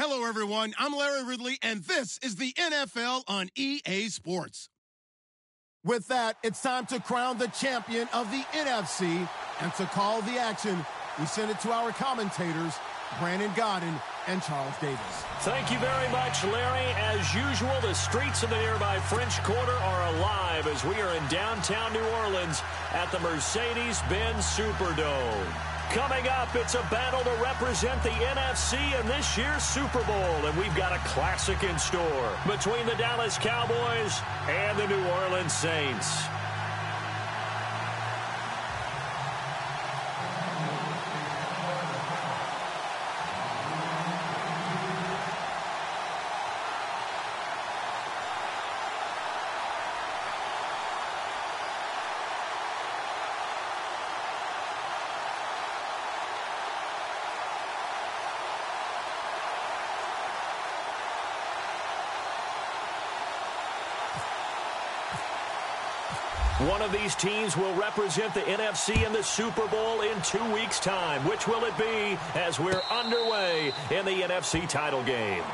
Hello, everyone. I'm Larry Ridley, and this is the NFL on EA Sports. With that, it's time to crown the champion of the NFC, and to call the action, we send it to our commentators, Brandon Godden and Charles Davis. Thank you very much, Larry. As usual, the streets of the nearby French Quarter are alive as we are in downtown New Orleans at the Mercedes-Benz Superdome. Coming up, it's a battle to represent the NFC in this year's Super Bowl, and we've got a classic in store between the Dallas Cowboys and the New Orleans Saints. One of these teams will represent the NFC in the Super Bowl in 2 weeks' time. Which will it be as we're underway in the NFC title game?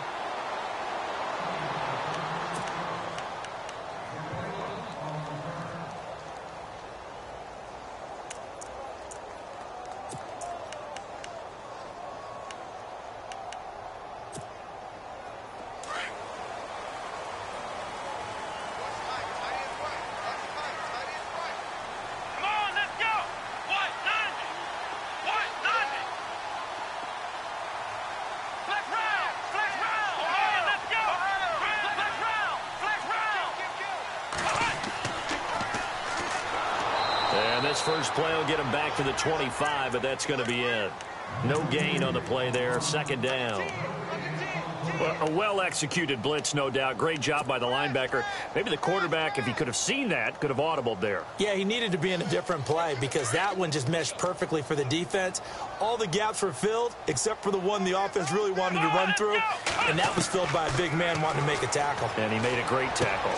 This first play will get him back to the 25, but that's going to be it. No gain on the play there. Second down. Well, a well-executed blitz, no doubt. Great job by the linebacker. Maybe the quarterback, if he could have seen that, could have audibled there. Yeah, he needed to be in a different play because that one just meshed perfectly for the defense. All the gaps were filled except for the one the offense really wanted to run through, and that was filled by a big man wanting to make a tackle. And he made a great tackle.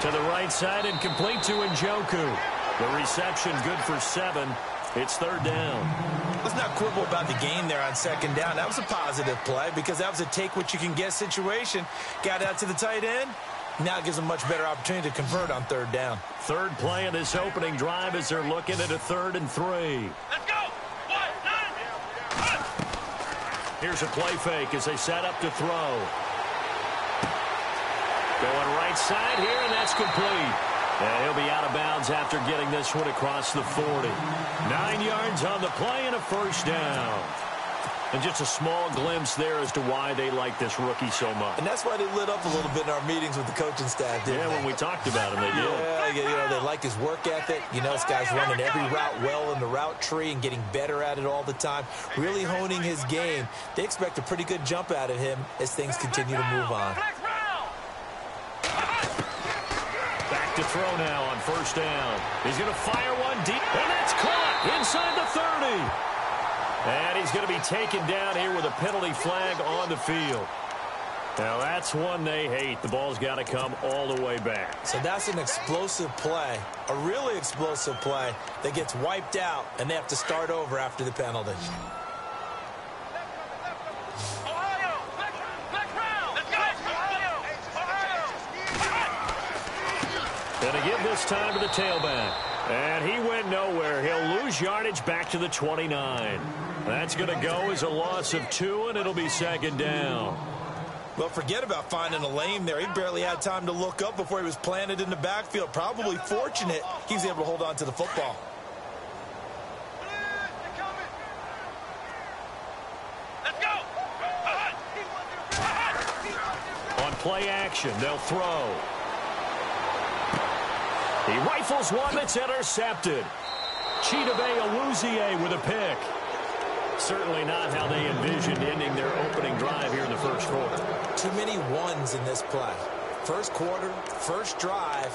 To the right side and complete to Njoku. The reception good for 7. It's third down. Let's not quibble about the gain there on second down. That was a positive play because that was a take-what-you-can-get situation. Got out to the tight end. Now it gives them a much better opportunity to convert on third down. Third play of this opening drive as they're looking at a 3rd and 3. Let's go! Here's a play fake as they set up to throw. Going right side here, and that's complete. And he'll be out of bounds after getting this one across the 40. 9 yards on the play and a first down. And just a small glimpse there as to why they like this rookie so much. And that's why they lit up a little bit in our meetings with the coaching staff, didn't they? When we talked about him, they did. Yeah, they like his work ethic. You know, this guy's running every route well in the route tree and getting better at it all the time, really honing his game. They expect a pretty good jump out of him as things continue to move on. To throw now on first down. He's going to fire one deep, and that's caught inside the 30. And he's going to be taken down here with a penalty flag on the field. Now that's one they hate. The ball's got to come all the way back. So that's an explosive play, a really explosive play that gets wiped out, and they have to start over after the penalty. And to give this time to the tailback. And he went nowhere. He'll lose yardage back to the 29. That's going to go as a loss of 2, and it'll be second down. Well, forget about finding a lane there. He barely had time to look up before he was planted in the backfield. Probably fortunate he was able to hold on to the football. Let's go! On play action, they'll throw. He rifles one that's intercepted. Chidobe Awuzie with a pick. Certainly not how they envisioned ending their opening drive here in the first quarter. Too many ones in this play. First quarter, first drive,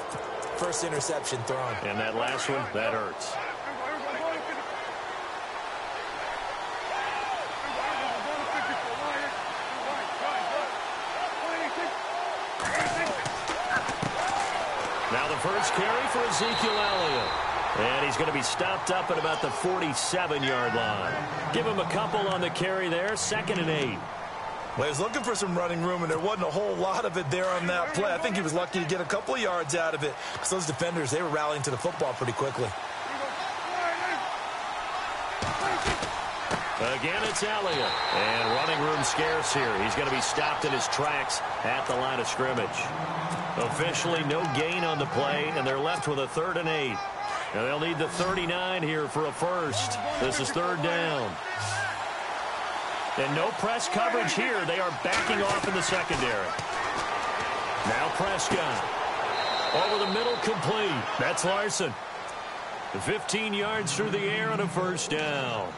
first interception thrown. And that last one, that hurts. Now the first carry for Ezekiel Elliott. And he's going to be stopped up at about the 47-yard line. Give him a couple on the carry there, 2nd and 8. Well, he was looking for some running room, and there wasn't a whole lot of it there on that play. I think he was lucky to get a couple of yards out of it because those defenders, they were rallying to the football pretty quickly. Again, it's Elliott. And running room scarce here. He's going to be stopped in his tracks at the line of scrimmage. Officially no gain on the play, and they're left with a 3rd and 8. And they'll need the 39 here for a first. This is 3rd down. And no press coverage here. They are backing off in the secondary. Now Prescott. Over the middle, complete. That's Larson. 15 yards through the air and a first down.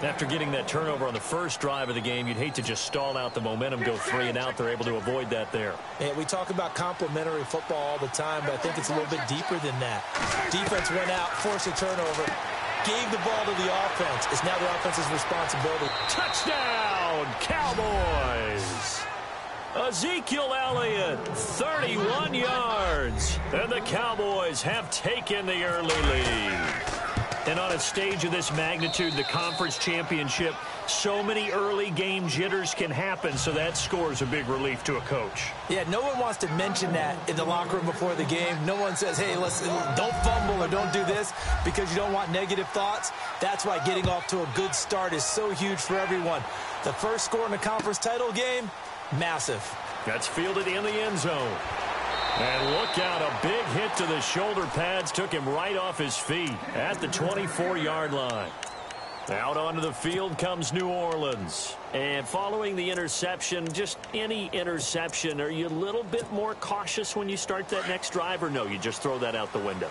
After getting that turnover on the first drive of the game, you'd hate to just stall out the momentum, go 3 and out. They're able to avoid that there. Yeah, we talk about complementary football all the time, but I think it's a little bit deeper than that. Defense went out, forced a turnover, gave the ball to the offense. It's now the offense's responsibility. Touchdown, Cowboys! Ezekiel Elliott, 31 yards. And the Cowboys have taken the early lead. And on a stage of this magnitude, the conference championship, so many early game jitters can happen, so that scores a big relief to a coach. Yeah, no one wants to mention that in the locker room before the game. No one says, hey, listen, don't fumble or don't do this because you don't want negative thoughts. That's why getting off to a good start is so huge for everyone. The first score in the conference title game, massive. That's fielded in the end zone. And look out, a big hit to the shoulder pads took him right off his feet at the 24-yard line. Out onto the field comes New Orleans. And following the interception, just any interception, are you a little bit more cautious when you start that next drive, or no, you just throw that out the window?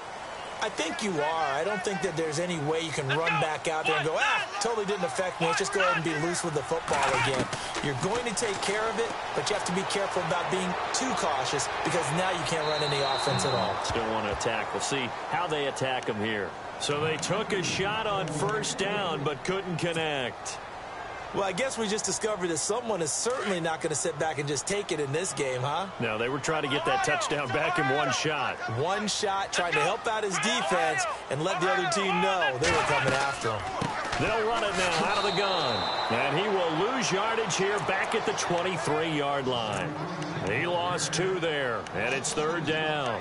I think you are. I don't think that there's any way you can run back out there and go, totally didn't affect me. Let's just go ahead and be loose with the football again. You're going to take care of it, but you have to be careful about being too cautious because now you can't run any offense at all. Still want to attack. We'll see how they attack them here. So they took a shot on first down, but couldn't connect. Well, I guess we just discovered that someone is certainly not going to sit back and just take it in this game, huh? No, they were trying to get that touchdown back in one shot. One shot, trying to help out his defense and let the other team know they were coming after him. They'll run it now out of the gun. And he will lose yardage here back at the 23-yard line. He lost 2 there, and it's 3rd down.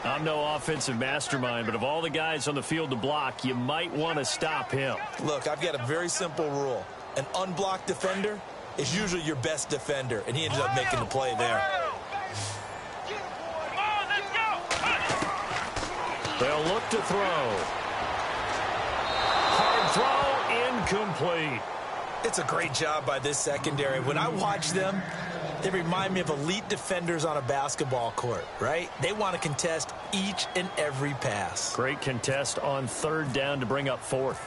I'm no offensive mastermind, but of all the guys on the field to block, you might want to stop him. Look, I've got a very simple rule. An unblocked defender is usually your best defender, and he ended up making the play there. They'll look to throw. Hard throw, incomplete. It's a great job by this secondary. When I watch them, they remind me of elite defenders on a basketball court, right? They want to contest each and every pass. Great contest on 3rd down to bring up 4th.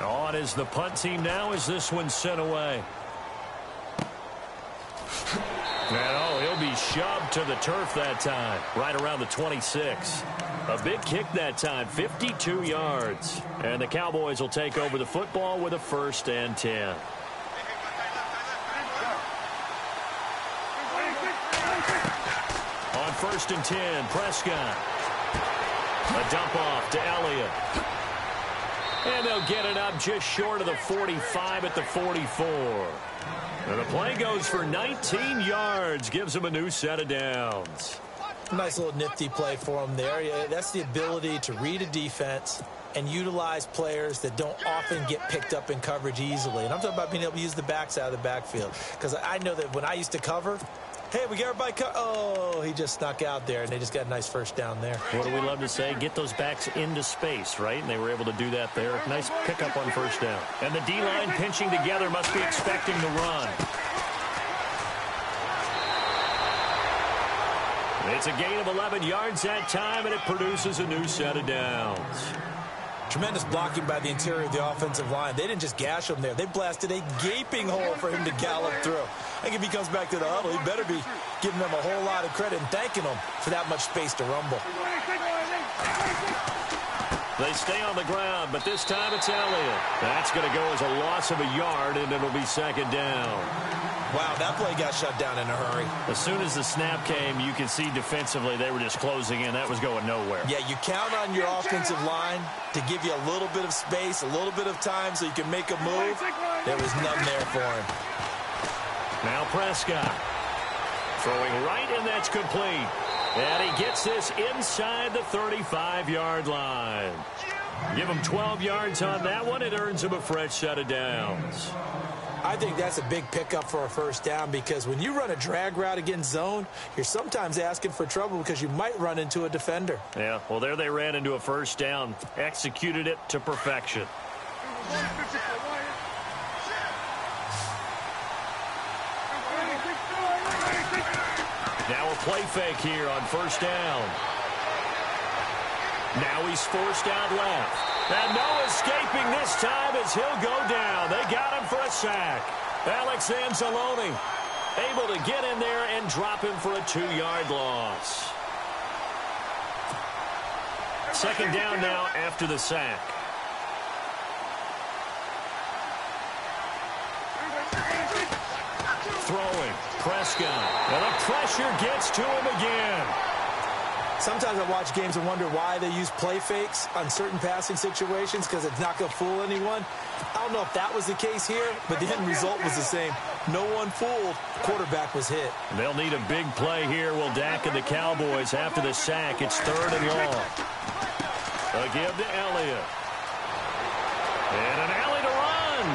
On is the punt team now as this one's sent away. And he'll be shoved to the turf that time, right around the 26. A big kick that time, 52 yards. And the Cowboys will take over the football with a 1st and 10. On 1st and 10, Prescott. A dump off to Elliott. And they'll get it up just short of the 45 at the 44. And the play goes for 19 yards, gives them a new set of downs. Nice little nifty play for them there. Yeah, that's the ability to read a defense and utilize players that don't often get picked up in coverage easily. And I'm talking about being able to use the backs out of the backfield. Because I know that when I used to cover, hey, we got everybody oh, he just snuck out there, and they just got a nice first down there. What do we love to say? Get those backs into space, right? And they were able to do that there. Nice pickup on first down. And the D-line pinching together must be expecting the run. It's a gain of 11 yards that time, and it produces a new set of downs. Tremendous blocking by the interior of the offensive line. They didn't just gash him there. They blasted a gaping hole for him to gallop through. I think if he comes back to the huddle, he better be giving them a whole lot of credit and thanking them for that much space to rumble. They stay on the ground, but this time it's Elliott. That's going to go as a loss of a yard, and it'll be 2nd down. Wow, that play got shut down in a hurry. As soon as the snap came, you can see defensively they were just closing in. That was going nowhere. Yeah, you count on your offensive line to give you a little bit of space, a little bit of time so you can make a move. There was none there for him. Now Prescott. Throwing right, and that's complete. And he gets this inside the 35-yard line. Give him 12 yards on that one. It earns him a fresh set of downs. I think that's a big pickup for a first down because when you run a drag route against zone, you're sometimes asking for trouble because you might run into a defender. Yeah, well, there they ran into a first down. Executed it to perfection. Now a play fake here on first down. Now he's forced out left. And no escaping this time as he'll go down. They got him for a sack. Alex Anzalone able to get in there and drop him for a 2-yard loss. Second down now after the sack. Throwing. Prescott. And the pressure gets to him again. Sometimes I watch games and wonder why they use play fakes on certain passing situations because it's not going to fool anyone. I don't know if that was the case here, but the end result was the same. No one fooled. Quarterback was hit. They'll need a big play here. Will Dak and the Cowboys after the sack. It's 3rd and long. A give to Elliott. And an alley to run.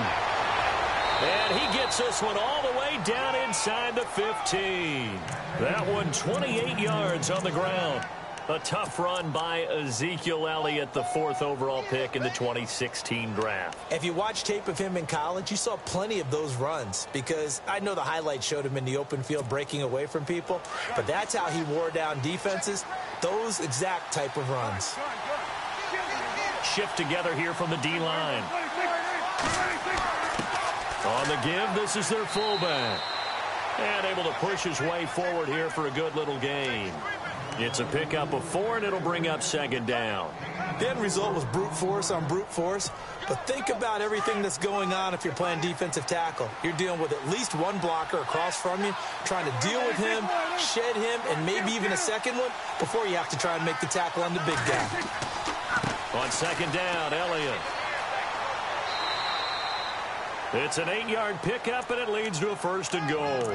And he gets this one all the way down inside the 15. That one 28 yards on the ground. A tough run by Ezekiel Elliott, the 4th overall pick in the 2016 draft. If you watch tape of him in college, you saw plenty of those runs because I know the highlights showed him in the open field breaking away from people, but that's how he wore down defenses, those exact type of runs. Shift together here from the D-line. On the give, this is their fullback. And able to push his way forward here for a good little gain. It's a pickup of 4, and it'll bring up 2nd down. The end result was brute force on brute force. But think about everything that's going on if you're playing defensive tackle. You're dealing with at least one blocker across from you, trying to deal with him, shed him, and maybe even a second one before you have to try and make the tackle on the big guy. On 2nd down, Elliott. It's an 8-yard pickup, and it leads to a 1st and goal.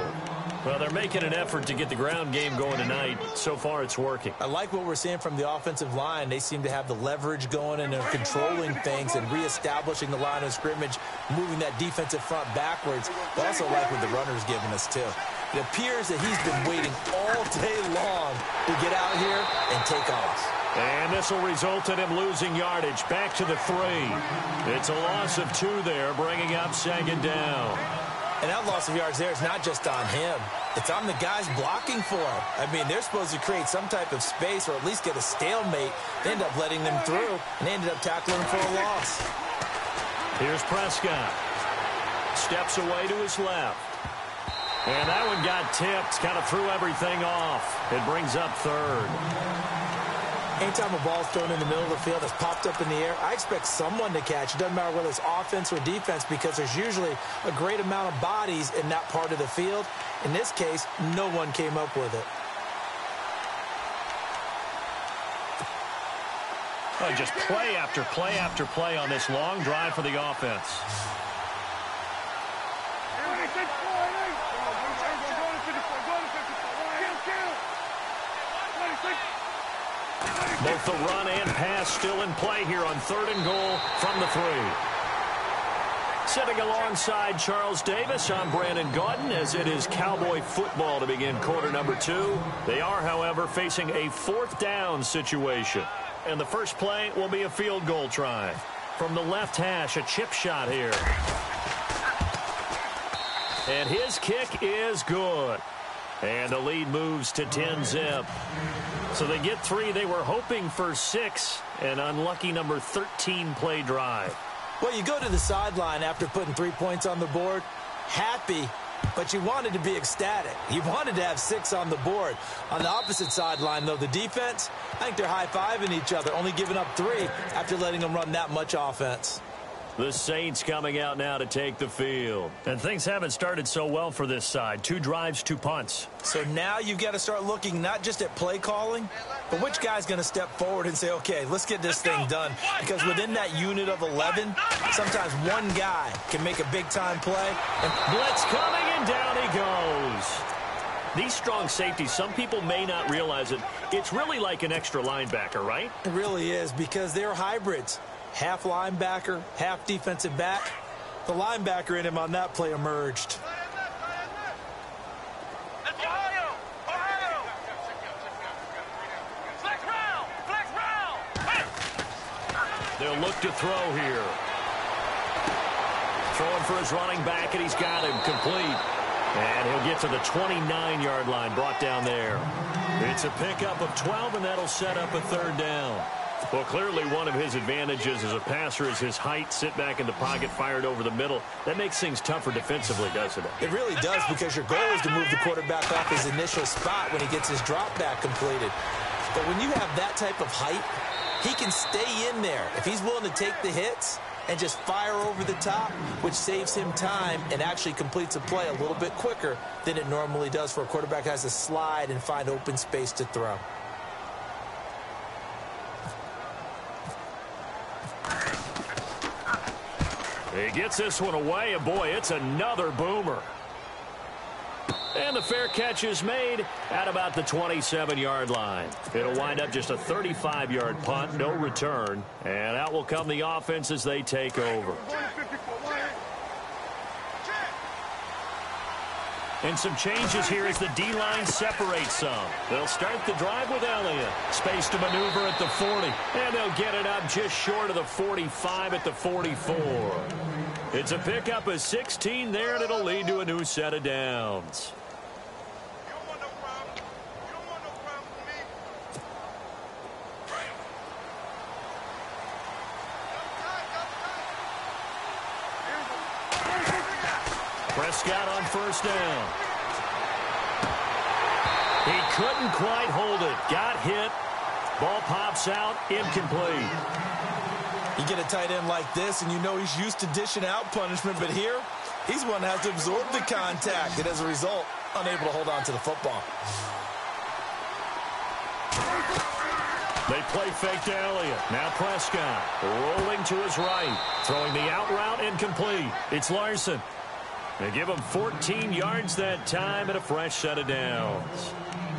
Well, they're making an effort to get the ground game going tonight. So far, it's working. I like what we're seeing from the offensive line. They seem to have the leverage going, and they're controlling things and reestablishing the line of scrimmage, moving that defensive front backwards. But I also like what the runner's giving us, too. It appears that he's been waiting all day long to get out here and take off. And this will result in him losing yardage back to the 3. It's a loss of 2 there, bringing up 2nd down. And that loss of yards there is not just on him. It's on the guys blocking for him. I mean, they're supposed to create some type of space or at least get a stalemate. They end up letting them through, and they ended up tackling him for a loss. Here's Prescott. Steps away to his left. And that one got tipped, kind of threw everything off. It brings up 3rd. Anytime a ball's thrown in the middle of the field that's popped up in the air, I expect someone to catch. It doesn't matter whether it's offense or defense because there's usually a great amount of bodies in that part of the field. In this case, no one came up with it. Oh, just play after play after play on this long drive for the offense. Both the run and pass still in play here on 3rd and goal from the 3. Sitting alongside Charles Davis, I'm Brandon Gaudin as it is Cowboy football to begin quarter number 2. They are, however, facing a 4th down situation. And the first play will be a field goal try. From the left hash, a chip shot here. And his kick is good. And the lead moves to 10-zip. So they get 3. They were hoping for 6. An unlucky number 13 play drive. Well, you go to the sideline after putting 3 points on the board, happy, but you wanted to be ecstatic. You wanted to have 6 on the board. On the opposite sideline, though, the defense, I think they're high-fiving each other, only giving up 3 after letting them run that much offense. The Saints coming out now to take the field. And things haven't started so well for this side. 2 drives, 2 punts. So now you've got to start looking not just at play calling, but which guy's going to step forward and say, okay, let's get this thing done. Because within that unit of 11, sometimes one guy can make a big-time play. And blitz coming, and down he goes. These strong safeties, some people may not realize it. It's really like an extra linebacker, right? It really is, because they're hybrids. Half linebacker, half defensive back. The linebacker in him on that play emerged. Ohio! Ohio! Flex round! Flex round! They'll look to throw here. Throwing for his running back, and he's got him complete. And he'll get to the 29-yard line, brought down there. It's a pickup of 12, and that'll set up a 3rd down. Well, clearly one of his advantages as a passer is his height, sit back in the pocket, fired over the middle. That makes things tougher defensively, doesn't it? It really does, because your goal is to move the quarterback off his initial spot when he gets his drop back completed. But when you have that type of height, he can stay in there. If he's willing to take the hits and just fire over the top, which saves him time and actually completes a play a little bit quicker than it normally does for a quarterback who has to slide and find open space to throw. He gets this one away, and boy, it's another boomer. And the fair catch is made at about the 27-yard line. It'll wind up just a 35-yard punt, no return. And out will come the offense as they take over. And some changes here as the D-line separates some. They'll start the drive with Elliott. Space to maneuver at the 40. And they'll get it up just short of the 45 at the 44. It's a pickup of 16 there, and it'll lead to a new set of downs. Prescott on 1st down. He couldn't quite hold it. Got hit. Ball pops out. Incomplete. You get a tight end like this, and you know he's used to dishing out punishment, but here, he's one that has to absorb the contact, and as a result, unable to hold on to the football. They play fake to Elliott. Now Prescott rolling to his right. Throwing the out route, incomplete. It's Larson. They give him 14 yards that time and a fresh set of downs.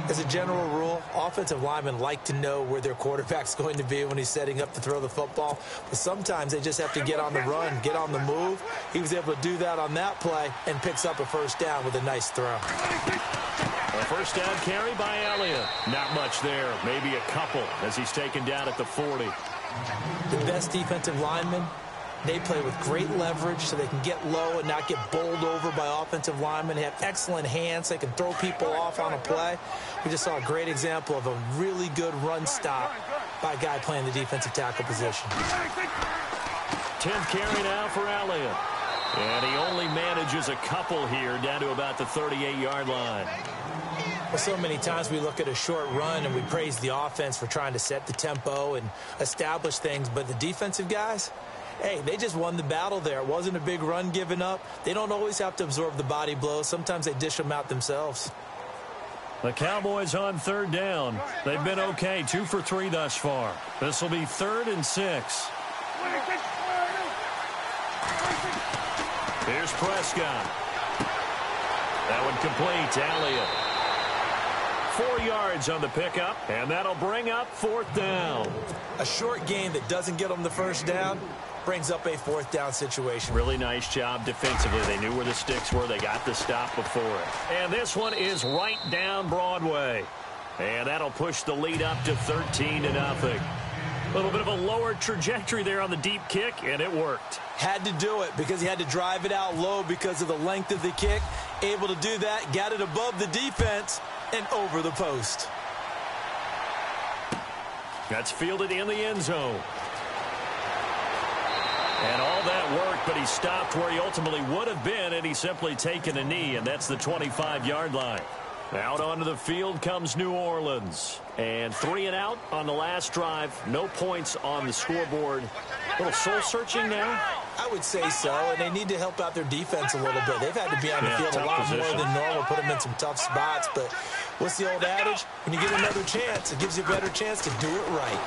As a general rule, offensive linemen like to know where their quarterback's going to be when he's setting up to throw the football. But sometimes they just have to get on the run, get on the move. He was able to do that on that play and picks up a 1st down with a nice throw. A 1st down carry by Elliott. Not much there, maybe a couple as he's taken down at the 40. The best defensive linemen, they play with great leverage so they can get low and not get bowled over by offensive linemen. They have excellent hands. They can throw people off on a play. We just saw a great example of a really good run stop by a guy playing the defensive tackle position. 10th carry now for Elliott. And he only manages a couple here down to about the 38-yard line. Well, so many times we look at a short run and we praise the offense for trying to set the tempo and establish things. But the defensive guys, hey, they just won the battle there. It wasn't a big run given up. They don't always have to absorb the body blows. Sometimes they dish them out themselves. The Cowboys on 3rd down. They've been okay, 2 for 3 thus far. This will be 3rd and 6. Here's Prescott. That one complete to Elliott. 4 yards on the pickup, and that'll bring up 4th down. A short gain that doesn't get them the 1st down brings up a 4th down situation. Really nice job defensively. They knew where the sticks were. They got the stop before it. And this one is right down Broadway. And that'll push the lead up to 13-0. A little bit of a lower trajectory there on the deep kick, and it worked. Had to do it because he had to drive it out low because of the length of the kick. Able to do that, got it above the defense and over the post. That's fielded in the end zone. And all that worked, but he stopped where he ultimately would have been, and he's simply taken a knee, and that's the 25-yard line. Out onto the field comes New Orleans. And 3 and out on the last drive. No points on the scoreboard. A little soul-searching now? I would say so, and they need to help out their defense a little bit. They've had to be on the field a lot more than normal, put them in some tough spots. But what's the old adage? When you get another chance, it gives you a better chance to do it right.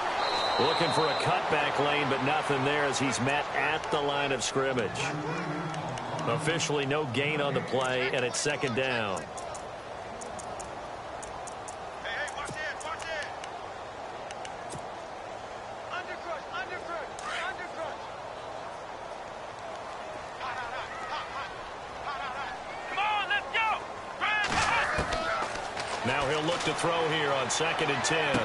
Looking for a cutback lane, but nothing there as he's met at the line of scrimmage. Officially no gain on the play, and it's 2nd down. Now he'll look to throw here on 2nd and 10.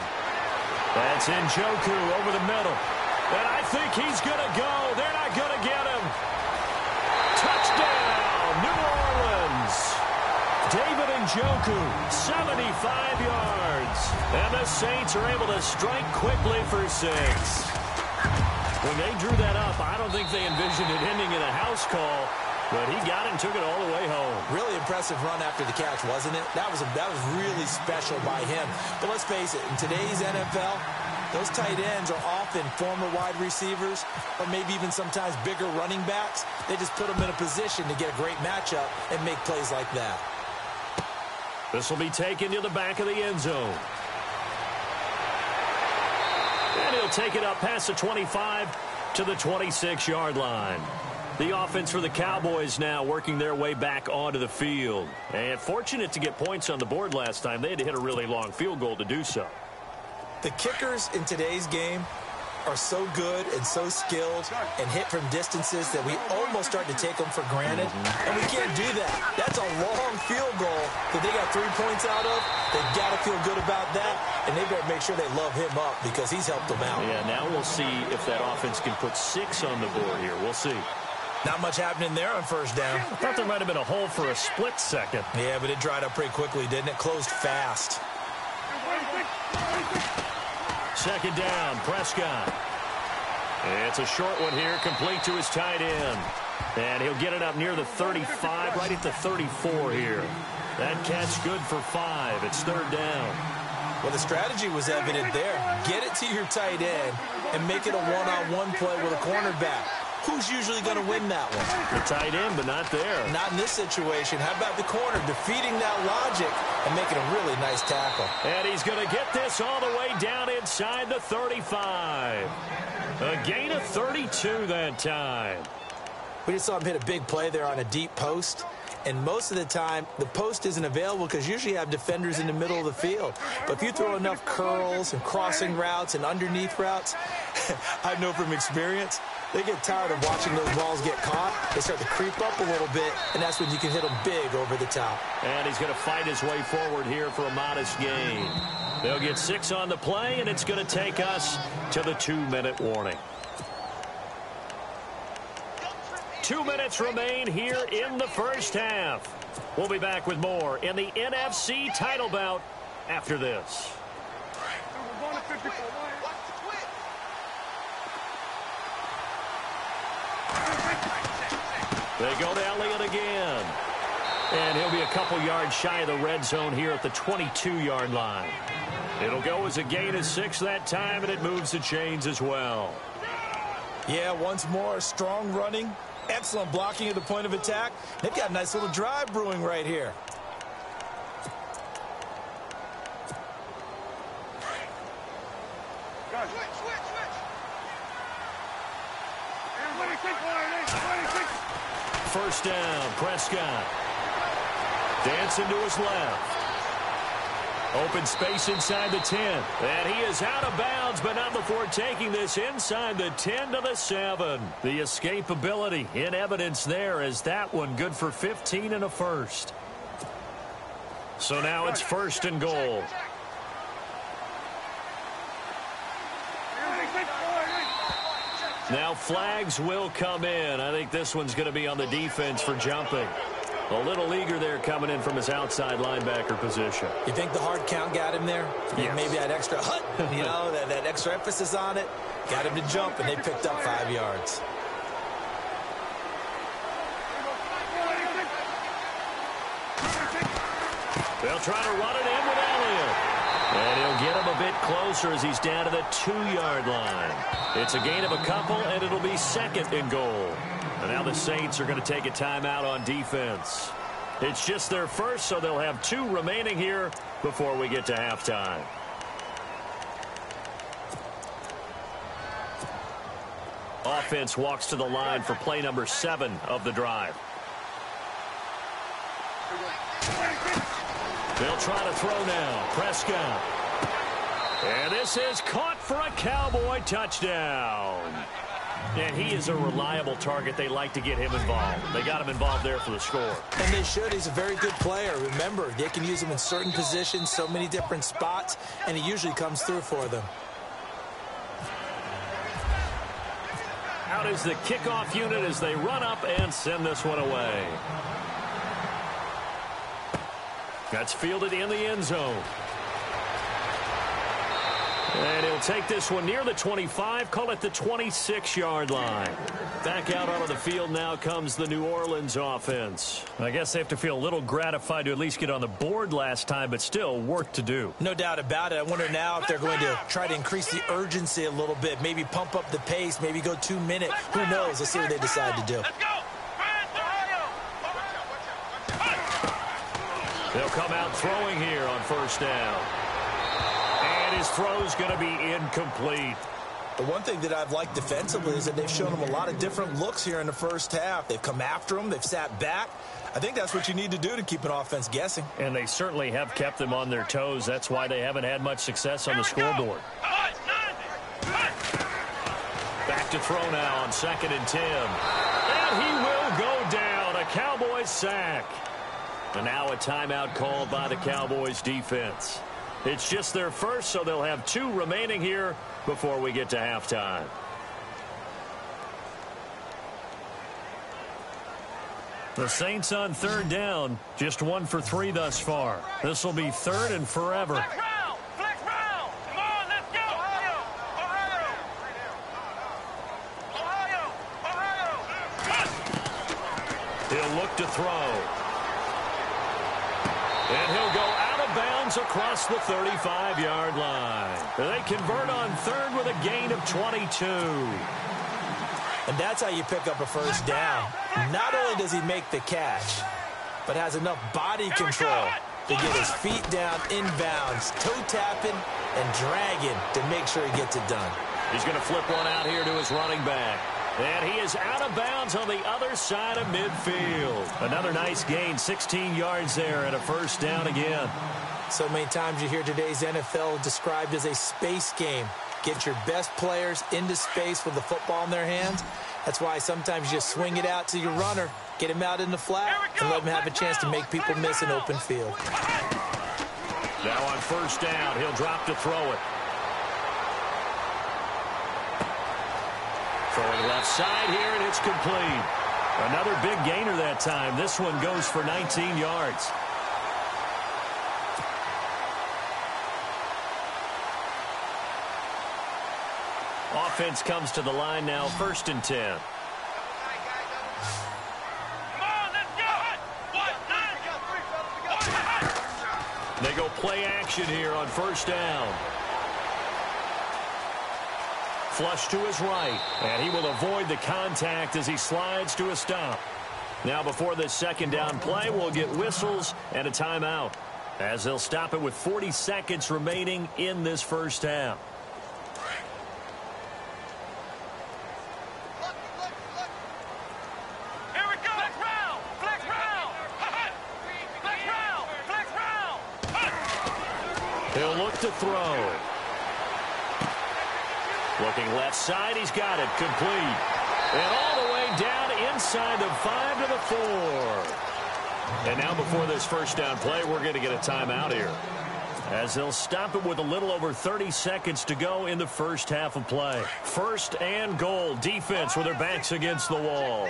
That's Njoku over the middle. And I think he's going to go. They're not going to get him. Touchdown, New Orleans. David Njoku, 75 yards. And the Saints are able to strike quickly for 6. When they drew that up, I don't think they envisioned it ending in a house call. But he got it and took it all the way home. Really impressive run after the catch, wasn't it? That was really special by him. But let's face it, in today's NFL, those tight ends are often former wide receivers or maybe even sometimes bigger running backs. They just put them in a position to get a great matchup and make plays like that. This will be taken to the back of the end zone. And he'll take it up past the 25 to the 26-yard line. The offense for the Cowboys now working their way back onto the field. And fortunate to get points on the board last time. They had to hit a really long field goal to do so. The kickers in today's game are so good and so skilled and hit from distances that we almost start to take them for granted. And we can't do that. That's a long field goal that they got 3 points out of. They've got to feel good about that, and they better make sure they love him up because he's helped them out. Yeah, now we'll see if that offense can put 6 on the board here. We'll see. Not much happening there on first down. I thought there might have been a hole for a split second. Yeah, but it dried up pretty quickly, didn't it? Closed fast. 2nd down, Prescott. It's a short one here, complete to his tight end. And he'll get it up near the 35, right at the 34 here. That catch good for 5. It's 3rd down. Well, the strategy was evident there. Get it to your tight end and make it a one-on-one play with a cornerback. Who's usually going to win that one? The tight end, but not there. Not in this situation. How about the corner defeating that logic and making a really nice tackle? And he's going to get this all the way down inside the 35. A gain of 32 that time. We just saw him hit a big play there on a deep post. And most of the time, the post isn't available because usually you have defenders in the middle of the field. But if you throw enough curls and crossing routes and underneath routes, I know from experience, they get tired of watching those balls get caught. They start to creep up a little bit, and that's when you can hit them big over the top. And he's going to fight his way forward here for a modest gain. They'll get 6 on the play, and it's going to take us to the 2-minute warning. 2 minutes remain here in the first half. We'll be back with more in the NFC title bout after this. They go to Elliott again. And he'll be a couple yards shy of the red zone here at the 22-yard line. It'll go as a gain of 6 that time, and it moves the chains as well. Yeah, once more, strong running. Excellent blocking at the point of attack. They've got a nice little drive brewing right here. First down, Prescott. Dancing to his left. Open space inside the 10. And he is out of bounds, but not before taking this inside the 10 to the 7. The escapability in evidence there as that one good for 15 and a first. So now it's 1st and goal. Now flags will come in. I think this one's going to be on the defense for jumping. A little eager there coming in from his outside linebacker position. You think the hard count got him there? Yes. Maybe that extra that extra emphasis on it got him to jump, and they picked up 5 yards. They'll try to run it in with Elliott. And he'll get him a bit closer as he's down to the 2-yard line. It's a gain of a couple, and it'll be 2nd and goal. And now the Saints are going to take a timeout on defense. It's just their first, so they'll have 2 remaining here before we get to halftime. Offense walks to the line for play number 7 of the drive. They'll try to throw now. Prescott. And this is caught for a Cowboy touchdown. And he is a reliable target. They like to get him involved. They got him involved there for the score. And they should. He's a very good player. Remember, they can use him in certain positions, so many different spots, and he usually comes through for them. Out is the kickoff unit as they run up and send this one away. That's fielded in the end zone. And he'll take this one near the 25, call it the 26-yard line. Back out onto the field now comes the New Orleans offense. I guess they have to feel a little gratified to at least get on the board last time, but still work to do. No doubt about it. I wonder now if they're going to try to increase the urgency a little bit, maybe pump up the pace, maybe go 2 minutes. Who knows? Let's see what they decide to do. Let's go! They'll come out throwing here on first down. And his throw's going to be incomplete. The one thing that I've liked defensively is that they've shown him a lot of different looks here in the first half. They've come after him. They've sat back. I think that's what you need to do to keep an offense guessing. And they certainly have kept them on their toes. That's why they haven't had much success on the scoreboard. Back to throw now on 2nd and 10. And he will go down. A Cowboys sack. And now a timeout called by the Cowboys defense. It's just their first, so they'll have 2 remaining here before we get to halftime. The Saints on 3rd down, just 1 for 3 thus far. This will be 3rd and forever. Flex round! Flex round! Come on, let's go! Ohio! He'll look to throw. And he'll go out of bounds across the 35-yard line. They convert on 3rd with a gain of 22. And that's how you pick up a first down. Not only does he make the catch, but has enough body control to get his feet down inbounds, toe tapping and dragging to make sure he gets it done. He's going to flip one out here to his running back. And he is out of bounds on the other side of midfield. Another nice gain, 16 yards there and a first down again. So many times you hear today's NFL described as a space game. Get your best players into space with the football in their hands. That's why sometimes you just swing it out to your runner, get him out in the flat, and let him have a chance to make people miss an open field. Now on first down, he'll drop to throw it. Throwing left side here, and it's complete. Another big gainer that time. This one goes for 19 yards. Offense comes to the line now, 1st and 10. They go play action here on first down. Flush to his right, and he will avoid the contact as he slides to a stop. Now before this 2nd down play, we'll get whistles and a timeout as they'll stop it with 40 seconds remaining in this first half. Here we go! Flex round! Flex round! Flex round! Flex round! He'll look to throw. Looking left side, he's got it, complete. And all the way down inside the 5 to the 4. And now before this first down play, we're going to get a timeout here, as they'll stop it with a little over 30 seconds to go in the first half of play. 1st and goal, defense with their backs against the wall.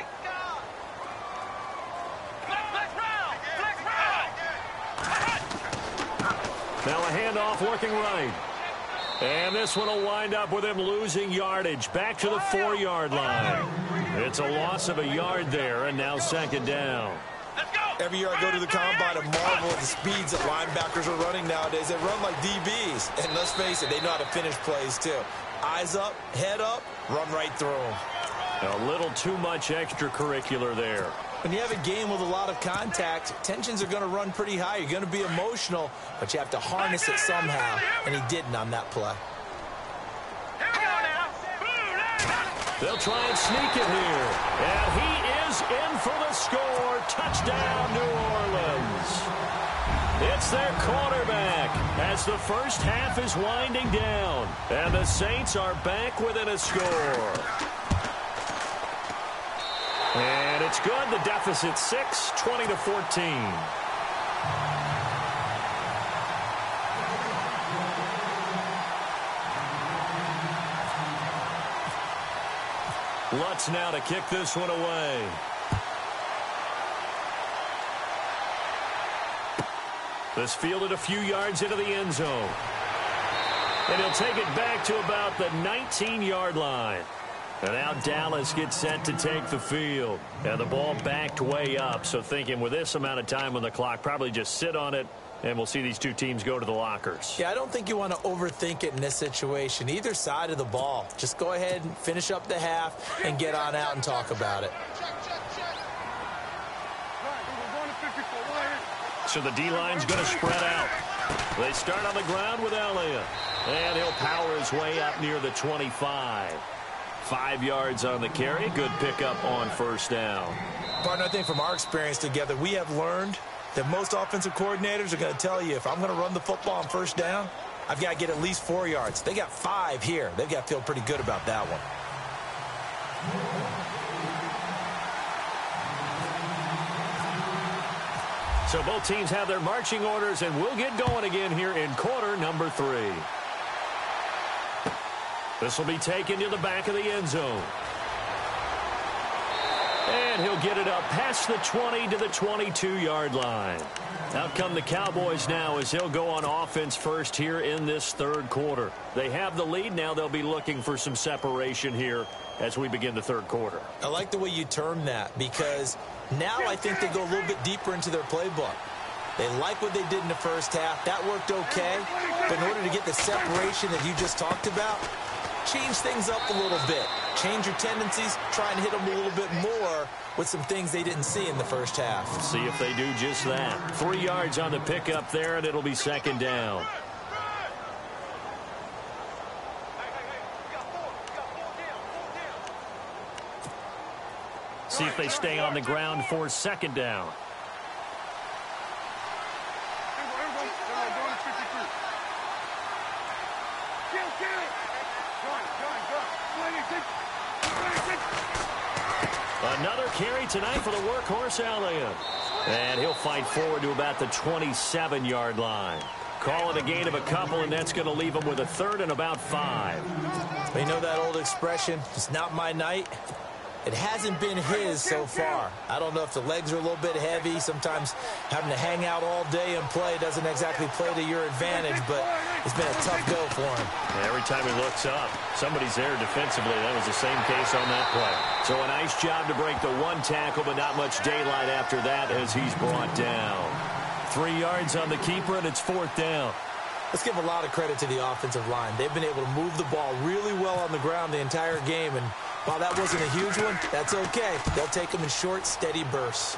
Now a handoff working right. And this one will wind up with him losing yardage back to the 4-yard line. It's a loss of a yard there, and now 2nd down. Let's go! Every year I go to the combine and marvel at the speeds that linebackers are running nowadays. They run like DBs. And let's face it, they know how to finish plays too. Eyes up, head up, run right through them. A little too much extracurricular there. When you have a game with a lot of contact, tensions are going to run pretty high. You're going to be emotional, but you have to harness it somehow. And he didn't on that play. They'll try and sneak it here. And he is in for the score. Touchdown, New Orleans. It's their quarterback as the first half is winding down. And the Saints are back within a score. And it's good. The deficit 6, 20-14. Lutz now to kick this one away. This fielded a few yards into the end zone. And he'll take it back to about the 19-yard line. And now Dallas gets set to take the field. And the ball backed way up. So thinking with this amount of time on the clock, probably just sit on it. And we'll see these two teams go to the lockers. Yeah, I don't think you want to overthink it in this situation. Either side of the ball. Just go ahead and finish up the half and get on out and talk about it. So the D-line's going to spread out. They start on the ground with Elliott. And he'll power his way up near the 25. 5 yards on the carry. Good pickup on first down. Partner, I think from our experience together, we have learned that most offensive coordinators are going to tell you, if I'm going to run the football on first down, I've got to get at least 4 yards. They got 5 here. They've got to feel pretty good about that one. So both teams have their marching orders, and we'll get going again here in quarter number 3. This will be taken to the back of the end zone. And he'll get it up past the 20 to the 22-yard line. Out come the Cowboys now as he'll go on offense first here in this third quarter. They have the lead. Now they'll be looking for some separation here as we begin the third quarter. I like the way you term that, because now I think they go a little bit deeper into their playbook. They like what they did in the first half. That worked okay. But in order to get the separation that you just talked about, change things up a little bit. Change your tendencies. Try and hit them a little bit more with some things they didn't see in the first half. See if they do just that. 3 yards on the pickup there, and it'll be second down. See if they stay on the ground for second down. Another carry tonight for the workhorse Elliott. And he'll fight forward to about the 27-yard line. Call it a gain of a couple, and that's going to leave him with a third and about 5. You know that old expression, it's not my night? It hasn't been his so far. I don't know if the legs are a little bit heavy. Sometimes having to hang out all day and play doesn't exactly play to your advantage, but it's been a tough go for him. And every time he looks up, somebody's there defensively. That was the same case on that play. So a nice job to break the one tackle, but not much daylight after that as he's brought down. 3 yards on the keeper, and it's fourth down. Let's give a lot of credit to the offensive line. They've been able to move the ball really well on the ground the entire game, and while that wasn't a huge one, that's okay. They'll take them in short, steady bursts.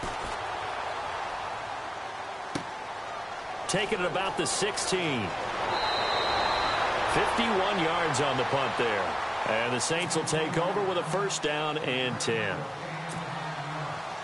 Taking it about the 16. 51 yards on the punt there. And the Saints will take over with a first down and 10.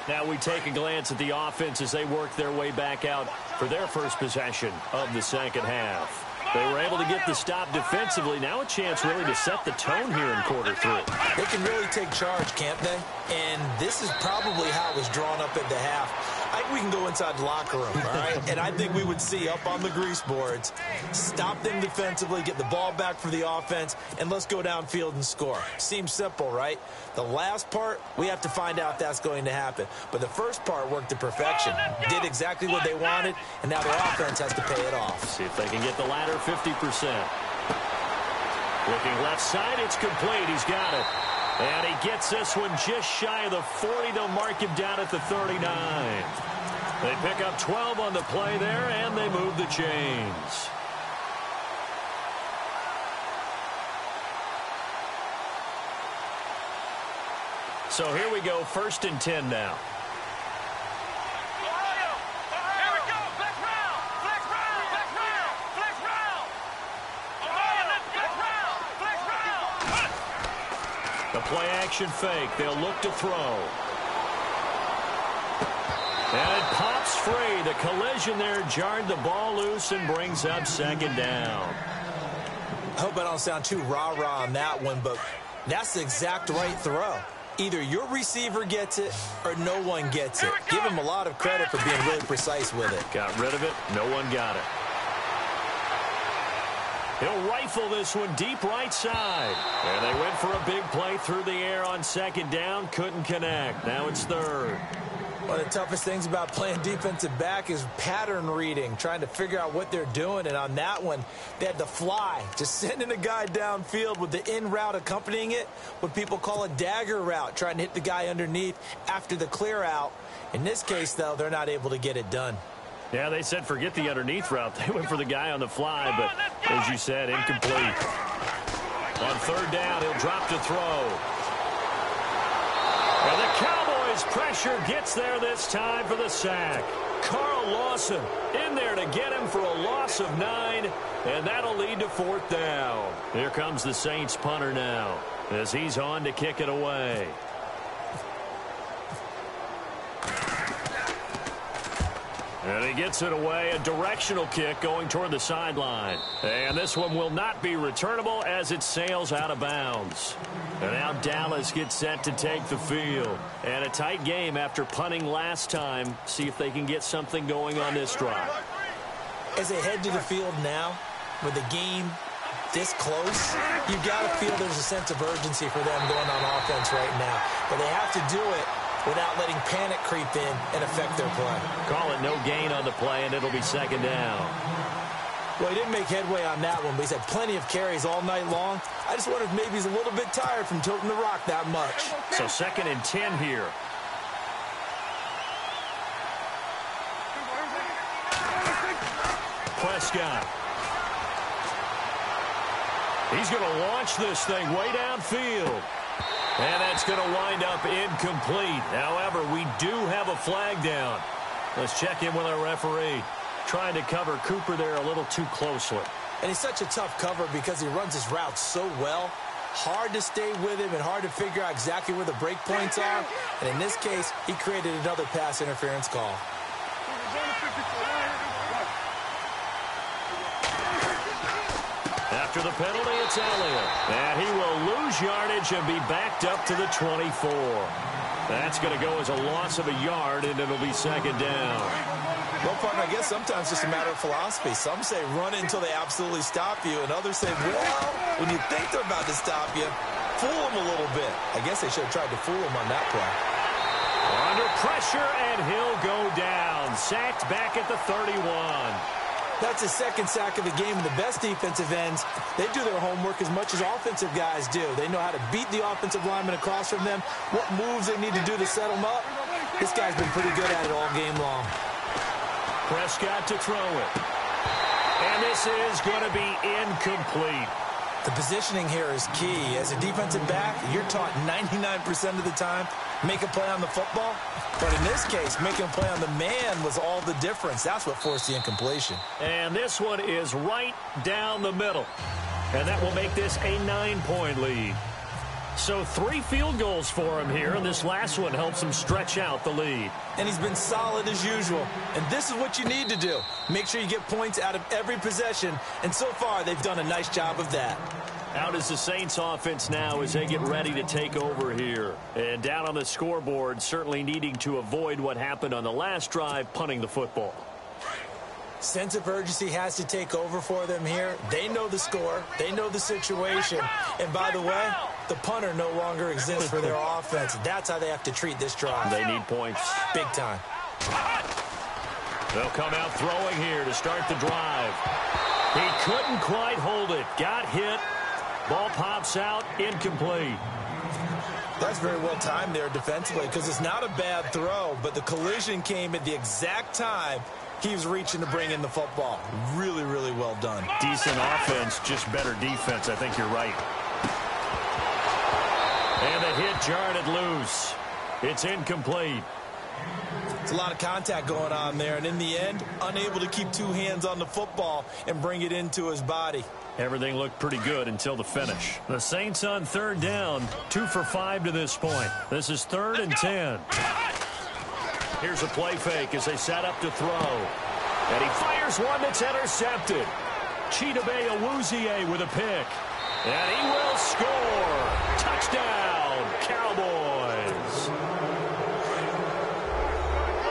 Now we take a glance at the offense as they work their way back out for their first possession of the second half. They were able to get the stop defensively. Now a chance really to set the tone here in quarter 3. They can really take charge, can't they? And this is probably how it was drawn up at the half. I think we can go inside the locker room, all right? And I think we would see up on the grease boards, stop them defensively, get the ball back for the offense, and let's go downfield and score. Seems simple, right? The last part, we have to find out if that's going to happen. But the first part worked to perfection. Did exactly what they wanted, and now their offense has to pay it off. See if they can get the latter 50%. Looking left side, it's complete. He's got it. And he gets this one just shy of the 40. They'll mark him down at the 39. They pick up 12 on the play there, and they move the chains. So here we go, 1st and 10 now. The play action fake. They'll look to throw. And it pops free. The collision there jarred the ball loose and brings up 2nd down. I hope I don't sound too rah-rah on that one, but that's the exact right throw. Either your receiver gets it or no one gets it. Give him a lot of credit for being really precise with it. Got rid of it. No one got it. He'll rifle this one deep right side. And they went for a big play through the air on 2nd down. Couldn't connect. Now it's 3rd. One of the toughest things about playing defensive back is pattern reading, trying to figure out what they're doing. And on that one, they had to fly, just sending a guy downfield with the in route accompanying it, what people call a dagger route, trying to hit the guy underneath after the clear out. In this case, though, they're not able to get it done. Yeah, they said forget the underneath route. They went for the guy on the fly, but as you said, incomplete. On 3rd down, he'll drop to throw. And the Cowboys' pressure gets there this time for the sack. Carl Lawson in there to get him for a loss of 9, and that'll lead to 4th down. Here comes the Saints punter now as he's on to kick it away. And he gets it away, a directional kick going toward the sideline. And this one will not be returnable as it sails out of bounds. And now Dallas gets set to take the field. And a tight game after punting last time. See if they can get something going on this drive. As they head to the field now, with the game this close, you've got to feel there's a sense of urgency for them going on offense right now. But they have to do it without letting panic creep in and affect their play. Call it no gain on the play, and it'll be 2nd down. Well, he didn't make headway on that one, but he's had plenty of carries all night long. I just wonder if maybe he's a little bit tired from tilting the rock that much. So 2nd and 10 here. Prescott. He's going to launch this thing way downfield. And that's going to wind up incomplete. However, we do have a flag down. Let's check in with our referee. Trying to cover Cooper there a little too closely. And he's such a tough cover because he runs his route so well. Hard to stay with him and hard to figure out exactly where the break points are. And in this case, he created another pass interference call. After the penalty, it's Elliott. And he will lose yardage and be backed up to the 24. That's going to go as a loss of a yard, and it'll be 2nd down. Well, partner, I guess sometimes it's just a matter of philosophy. Some say run it until they absolutely stop you, and others say, well, when you think they're about to stop you, fool them a little bit. I guess they should have tried to fool him on that play. Under pressure, and he'll go down. Sacked back at the 31. That's his 2nd sack of the game, and the best defensive ends, they do their homework as much as offensive guys do. They know how to beat the offensive lineman across from them, what moves they need to do to set them up. This guy's been pretty good at it all game long. Prescott to throw it. And this is going to be incomplete. The positioning here is key. As a defensive back, you're taught 99% of the time, make a play on the football. But in this case, making a play on the man was all the difference. That's what forced the incompletion. And this one is right down the middle. And that will make this a 9-point lead. So 3 field goals for him here, and this last one helps him stretch out the lead. And he's been solid as usual. And this is what you need to do. Make sure you get points out of every possession. And so far, they've done a nice job of that. Out is the Saints offense now as they get ready to take over here. And down on the scoreboard, certainly needing to avoid what happened on the last drive, punting the football. Sense of urgency has to take over for them here. They know the score. They know the situation. And by the way, the punter no longer exists for their offense. That's how they have to treat this drive. They need points. Big time. They'll come out throwing here to start the drive. He couldn't quite hold it. Got hit. Ball pops out. Incomplete. That's very well timed there defensively because it's not a bad throw, but the collision came at the exact time he was reaching to bring in the football. Really, really well done. Decent offense, just better defense. I think you're right. And the hit jarred it loose. It's incomplete. It's a lot of contact going on there, and in the end, unable to keep two hands on the football and bring it into his body. Everything looked pretty good until the finish. The Saints on third down, 2 for 5 to this point. This is 3rd and 10. Here's a play fake as they set up to throw. And he fires one that's intercepted. Chidobe Awuzie with a pick. And he will score. Touchdown, Cowboys.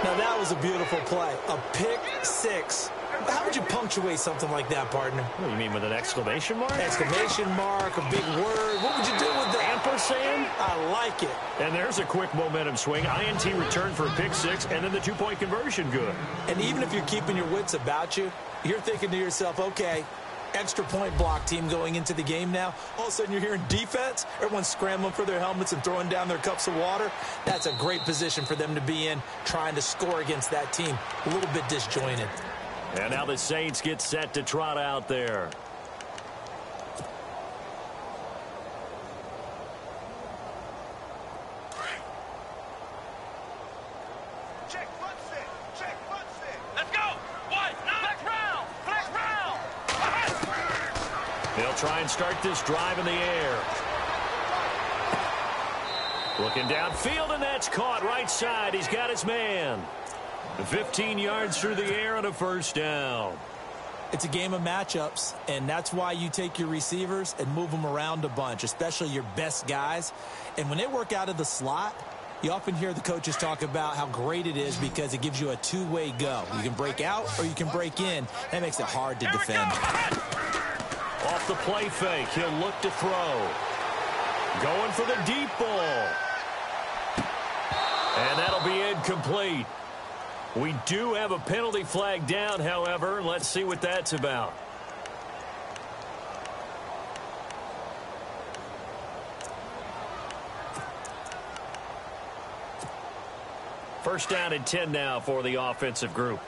Now that was a beautiful play. A pick six. How would you punctuate something like that, partner? What do you mean, with an exclamation mark? Exclamation mark, a big word. What would you do with that? Ampersand? I like it. And there's a quick momentum swing. INT return for a pick six, and then the two-point conversion good. And even if you're keeping your wits about you, you're thinking to yourself, okay, extra point block team going into the game now. All of a sudden you're hearing defense. Everyone's scrambling for their helmets and throwing down their cups of water. That's a great position for them to be in, trying to score against that team. A little bit disjointed. And now the Saints get set to trot out there. Check foot sit. Check foot sit. Let's go. What? Flex round. Flex round. They'll try and start this drive in the air. Looking downfield, and that's caught right side. He's got his man. 15 yards through the air on a first down. It's a game of matchups, and that's why you take your receivers and move them around a bunch, especially your best guys. And when they work out of the slot, you often hear the coaches talk about how great it is because it gives you a two-way go. You can break out or you can break in. That makes it hard to defend. Off the play fake, he'll look to throw. Going for the deep ball. And that'll be incomplete. We do have a penalty flag down, however. Let's see what that's about. First down and 10 now for the offensive group.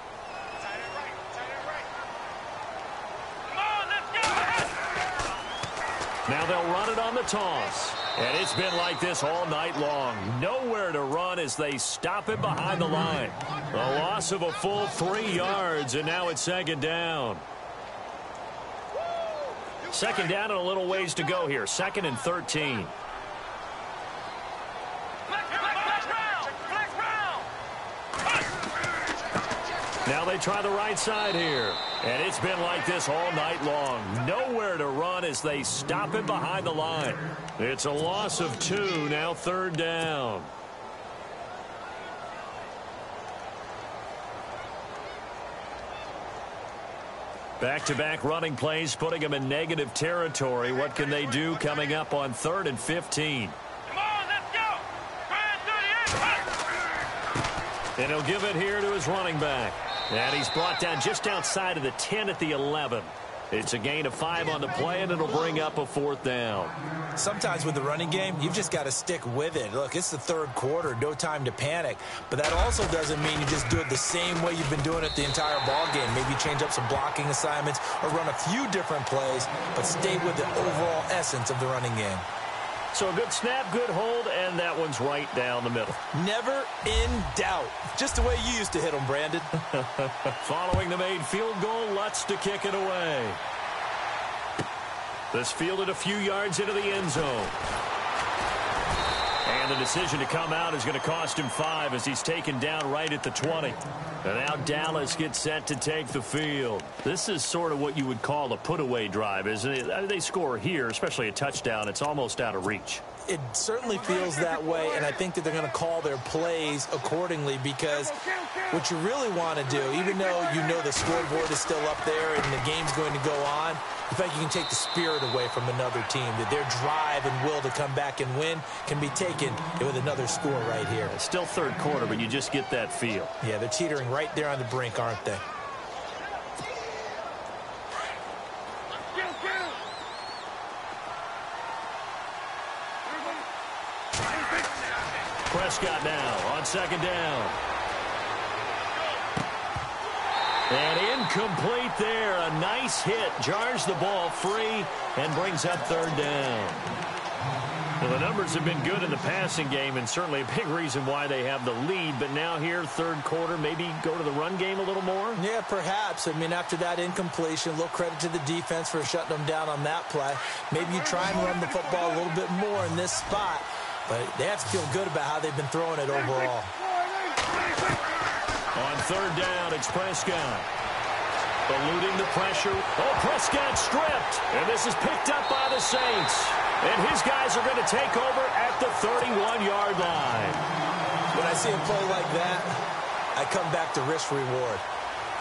Now they'll run it on the toss. And it's been like this all night long. Nowhere to run as they stop it behind the line. A loss of a full 3 yards, and now it's second down. Second down and a little ways to go here. 2nd and 13. Now they try the right side here. And it's been like this all night long. Nowhere to run as they stop it behind the line. It's a loss of 2, now third down. Back-to-back running plays putting them in negative territory. What can they do coming up on 3rd and 15? Come on, let's go. And he'll give it here to his running back. And he's brought down just outside of the 10 at the 11. It's a gain of 5 on the play, and it'll bring up a 4th down. Sometimes with the running game, you've just got to stick with it. Look, it's the third quarter, no time to panic. But that also doesn't mean you just do it the same way you've been doing it the entire ball game. Maybe change up some blocking assignments or run a few different plays, but stay with the overall essence of the running game. So a good snap, good hold, and that one's right down the middle. Never in doubt. Just the way you used to hit them, Brandon. Following the made field goal, Lutz to kick it away. This fielded a few yards into the end zone. And the decision to come out is going to cost him 5 as he's taken down right at the 20. And now Dallas gets set to take the field. This is sort of what you would call a put-away drive, isn't it? They score here, especially a touchdown. It's almost out of reach. It certainly feels that way, and I think that they're going to call their plays accordingly because what you really want to do, even though you know the scoreboard is still up there and the game's going to go on, in fact, you can take the spirit away from another team, that their drive and will to come back and win can be taken with another score right here. It's still third quarter, but you just get that feel. Yeah, they're teetering right there on the brink, aren't they? Prescott now on second down. And incomplete there. A nice hit. Jars the ball free and brings up third down. Well, the numbers have been good in the passing game and certainly a big reason why they have the lead. But now here, third quarter, maybe go to the run game a little more? Yeah, perhaps. I mean, after that incompletion, a little credit to the defense for shutting them down on that play. Maybe you try and run the football a little bit more in this spot. But they have to feel good about how they've been throwing it overall. On third down, it's Prescott. Eluding the pressure. Oh, Prescott stripped. And this is picked up by the Saints. And his guys are going to take over at the 31-yard line. When I see a play like that, I come back to risk-reward.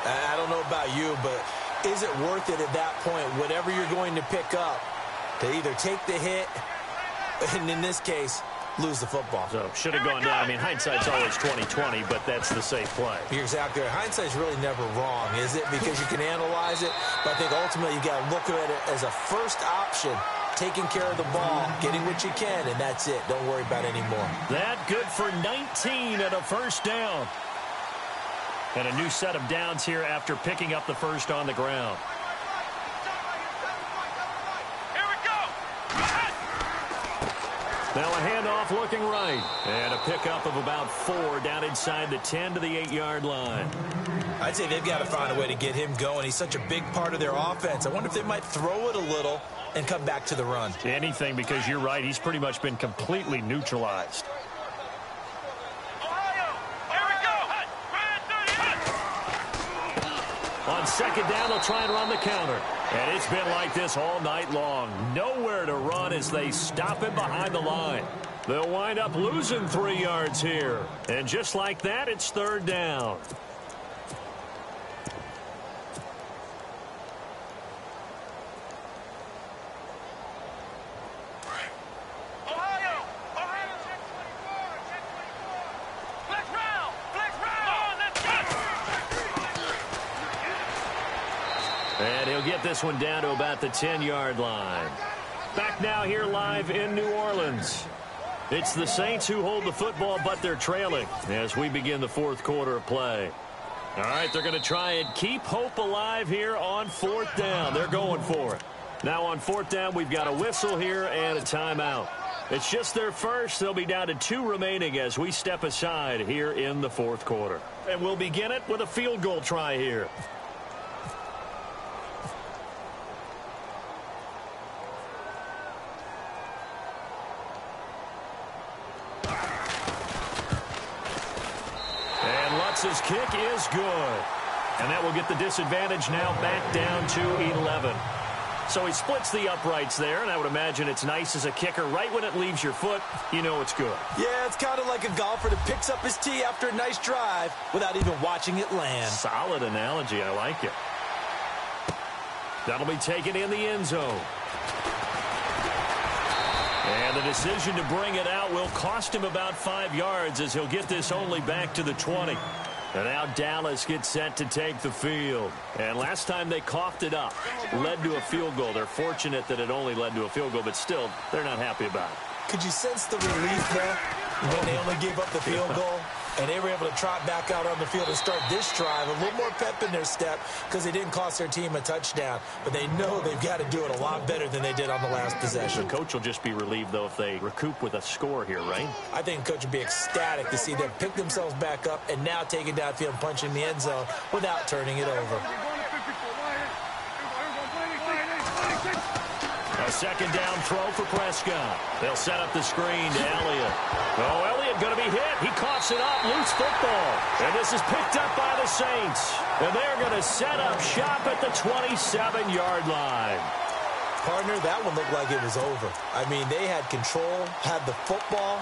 I don't know about you, but is it worth it at that point, whatever you're going to pick up, to either take the hit, and in this case, lose the football? So, should have gone down. I mean, hindsight's always 20/20, but that's the safe play. You're exactly right. Hindsight's really never wrong, is it? Because you can analyze it, but I think ultimately you got to look at it as a first option, taking care of the ball, getting what you can, and that's it. Don't worry about any more. That good for 19 and a first down. And a new set of downs here after picking up the first on the ground. Now a handoff looking right. And a pickup of about 4 down inside the 10 to the 8-yard line. I'd say they've got to find a way to get him going. He's such a big part of their offense. I wonder if they might throw it a little and come back to the run. Anything, because you're right. He's pretty much been completely neutralized. On second down, they'll try and run the counter. And it's been like this all night long. Nowhere to run as they stop him behind the line. They'll wind up losing 3 yards here. And just like that, it's third down. And he'll get this one down to about the 10-yard line. Back now here live in New Orleans. It's the Saints who hold the football, but they're trailing as we begin the fourth quarter of play. All right, they're going to try and keep hope alive here on fourth down. They're going for it. Now on fourth down, we've got a whistle here and a timeout. It's just their first. They'll be down to 2 remaining as we step aside here in the fourth quarter. And we'll begin it with a field goal try here. His kick is good. And that will get the disadvantage now back down to 11. So he splits the uprights there, and I would imagine it's nice as a kicker. Right when it leaves your foot, you know it's good. Yeah, it's kind of like a golfer that picks up his tee after a nice drive without even watching it land. Solid analogy. I like it. That'll be taken in the end zone. And the decision to bring it out will cost him about 5 yards as he'll get this only back to the 20. And now Dallas gets set to take the field. And last time they coughed it up, led to a field goal. They're fortunate that it only led to a field goal, but still, they're not happy about it. Could you sense the relief there when they only gave up the field goal? And they were able to trot back out on the field and start this drive. A little more pep in their step because they didn't cost their team a touchdown. But they know they've got to do it a lot better than they did on the last possession. The coach will just be relieved, though, if they recoup with a score here, right? I think the coach will be ecstatic to see them pick themselves back up and now take it downfield and punch in the end zone without turning it over. A second down throw for Prescott. They'll set up the screen to Elliott. Oh, Elliott going to be hit. He coughs it up. Loose football. And this is picked up by the Saints. And they're going to set up shop at the 27-yard line. Partner, that one looked like it was over. I mean, they had control, had the football,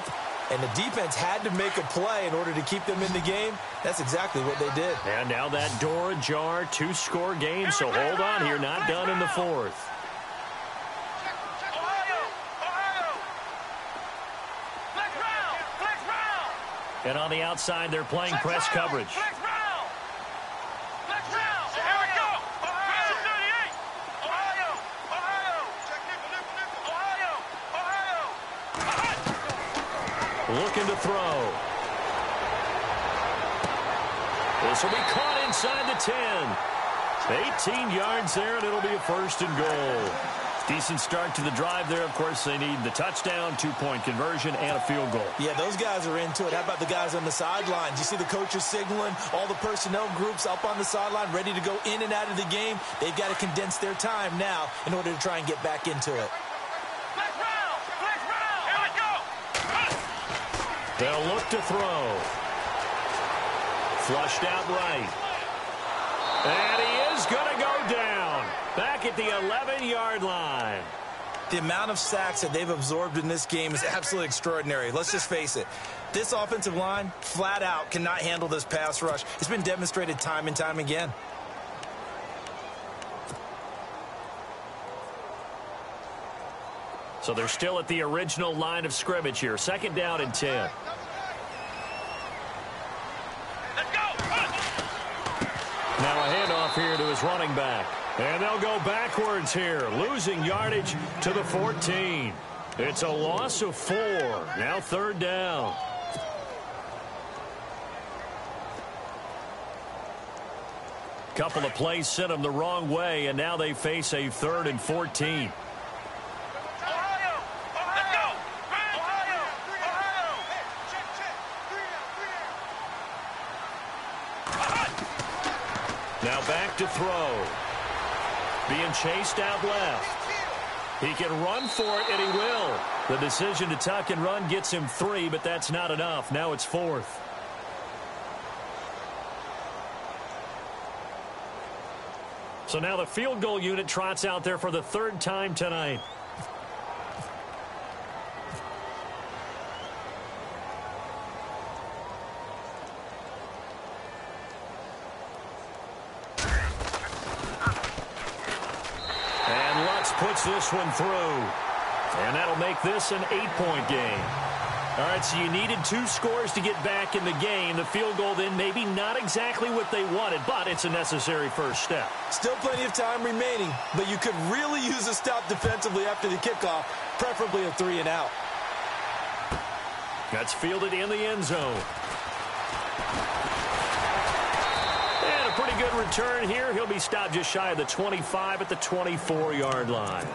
and the defense had to make a play in order to keep them in the game. That's exactly what they did. And now that door ajar, 2-score game. So hold on here. Not done in the fourth. And on the outside, they're playing press coverage. looking to throw. This will be caught inside the 10. 18 yards there, and it'll be a 1st and goal. Decent start to the drive there. Of course, they need the touchdown, 2-point conversion, and a field goal. Yeah, those guys are into it. How about the guys on the sidelines? You see the coaches signaling, all the personnel groups up on the sideline ready to go in and out of the game. They've got to condense their time now in order to try and get back into it. Flex round! Flex round! Here we go! They'll look to throw. Flushed out right. And he is going to go down. Back at the 11-yard line. The amount of sacks that they've absorbed in this game is absolutely extraordinary. Let's just face it. This offensive line, flat out, cannot handle this pass rush. It's been demonstrated time and time again. So they're still at the original line of scrimmage here. 2nd down and 10. Let's go! Now a handoff here to his running back. And they'll go backwards here, losing yardage to the 14. It's a loss of 4. Now 3rd down. Couple of plays sent them the wrong way, and now they face a 3rd and 14. Ohio! Let's go! Ohio! Ohio! Check, check. Now back to throw. Being chased out left. He can run for it, and he will. The decision to tuck and run gets him 3, but that's not enough. Now it's 4th. So now the field goal unit trots out there for the 3rd time tonight. Puts this one through. And that'll make this an 8-point game. All right, so you needed 2 scores to get back in the game. The field goal then maybe not exactly what they wanted, but it's a necessary first step. Still plenty of time remaining, but you could really use a stop defensively after the kickoff, preferably a 3 and out. That's fielded in the end zone. And a pretty good return here. He'll be stopped just shy of the 25 at the 24-yard line.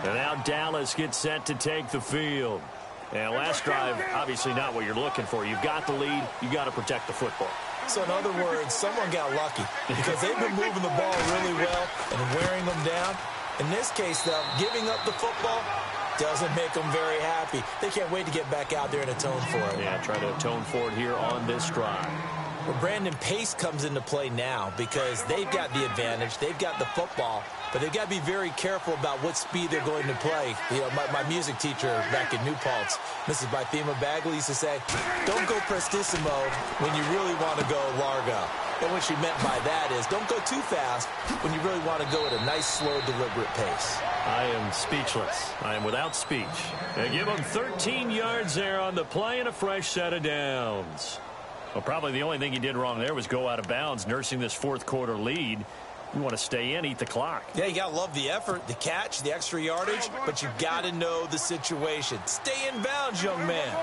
And now Dallas gets set to take the field. And last drive, obviously not what you're looking for. You've got the lead. You've got to protect the football. So in other words, someone got lucky because they've been moving the ball really well and wearing them down. In this case, though, giving up the football doesn't make them very happy. They can't wait to get back out there and atone for it. Yeah, try to atone for it here on this drive. Well, Brandon, pace comes into play now because they've got the advantage. They've got the football, but they've got to be very careful about what speed they're going to play. You know, my music teacher back in New Paltz, Mrs. Bythema Bagley, used to say, don't go prestissimo when you really want to go largo. And what she meant by that is don't go too fast when you really want to go at a nice, slow, deliberate pace. I am speechless. I am without speech. They give them 13 yards there on the play and a fresh set of downs. Well, probably the only thing he did wrong there was go out of bounds, nursing this fourth quarter lead. You want to stay in, eat the clock. Yeah, you got to love the effort, the catch, the extra yardage, but you got to know the situation. Stay in bounds, young man.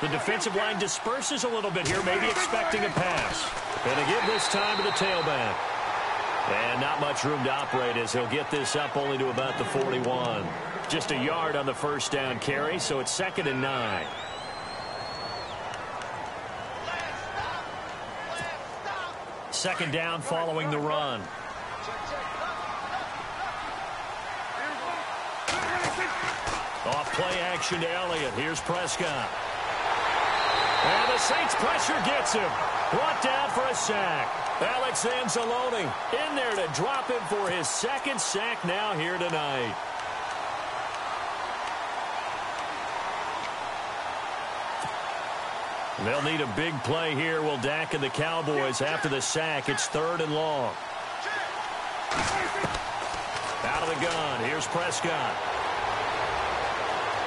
The defensive line disperses a little bit here, maybe expecting a pass. And they give this time to the tailback. And not much room to operate as he'll get this up only to about the 41. Just a yard on the first down carry, so it's 2nd and 9. Second down following the run. Off play action to Elliott. Here's Prescott. And the Saints pressure gets him. Brought down for a sack. Alex Anzalone in there to drop him for his second sack now here tonight. They'll need a big play here. Will Dak and the Cowboys after the sack. It's 3rd and long. Out of the gun. Here's Prescott.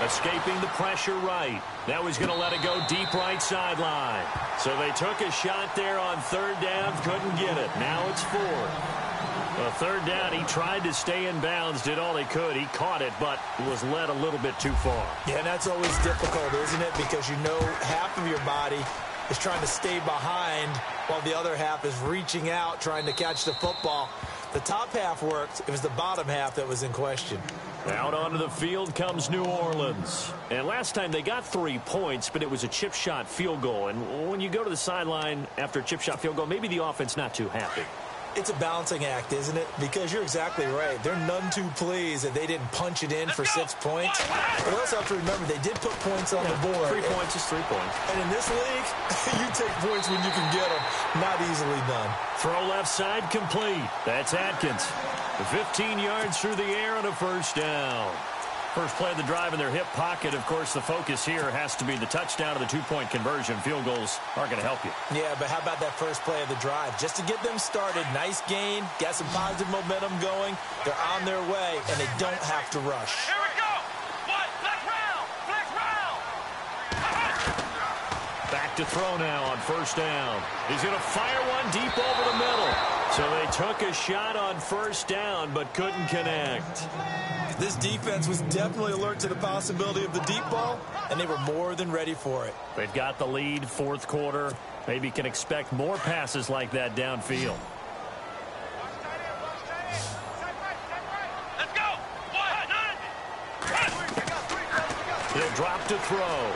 Escaping the pressure right. Now he's going to let it go deep right sideline. So they took a shot there on 3rd down. Couldn't get it. Now it's 4th. Well, third down, he tried to stay in bounds, did all he could. He caught it, but was led a little bit too far. Yeah, and that's always difficult, isn't it? Because you know half of your body is trying to stay behind while the other half is reaching out, trying to catch the football. The top half worked. It was the bottom half that was in question. Out onto the field comes New Orleans. And last time they got 3 points, but it was a chip shot field goal. And when you go to the sideline after a chip shot field goal, maybe the offense not too happy. It's a balancing act, isn't it? Because you're exactly right. They're none too pleased that they didn't punch it in for 6 points. But you also have to remember they did put points on the board. 3 points is 3 points. And in this league, you take points when you can get them. Not easily done. Throw left side complete. That's Atkins. 15 yards through the air and a first down. First play of the drive in their hip pocket. Of course, the focus here has to be the touchdown or the 2-point conversion. Field goals aren't going to help you. Yeah, but how about that first play of the drive? Just to get them started, nice gain, got some positive momentum going. They're on their way, and they don't have to rush. Here we go. What? Black round. Black round. Back to throw now on first down. He's going to fire one deep over the middle. So they took a shot on first down, but couldn't connect. This defense was definitely alert to the possibility of the deep ball, and they were more than ready for it. They've got the lead, fourth quarter. Maybe can expect more passes like that downfield. Let's go. What? He'll drop to throw.